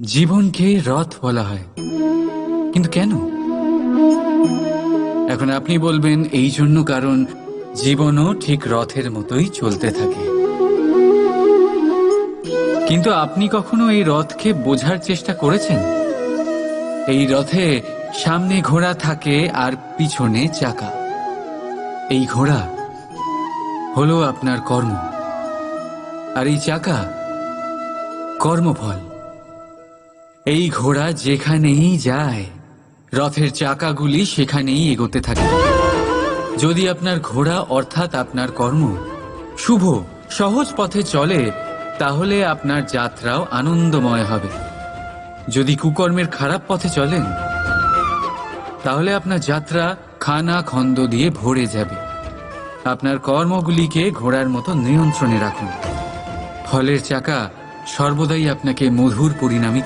জীবনকে রথ বলা হয়, কিন্তু কেন? এখন আপনি বলবেন এই জন্য কারণ জীবনও ঠিক রথের মতোই চলতে থাকে। কিন্তু আপনি কখনো এই রথকে বোঝার চেষ্টা করেছেন? এই রথে সামনে ঘোড়া থাকে আর পিছনে চাকা। এই ঘোড়া হলো আপনার কর্ম, আর এই চাকা কর্মফল। এই ঘোড়া যেখানেই যায়, রথের চাকাগুলি সেখানেই এগোতে থাকে। যদি আপনার ঘোড়া অর্থাৎ আপনার কর্ম শুভ সহজ পথে চলে, তাহলে আপনার যাত্রাও আনন্দময় হবে। যদি কুকর্মের খারাপ পথে চলেন, তাহলে আপনার যাত্রা খানা খন্দ দিয়ে ভরে যাবে। আপনার কর্মগুলিকে ঘোড়ার মতো নিয়ন্ত্রণে রাখুন। ফলের চাকা সর্বদাই আপনাকে মধুর পরিণামী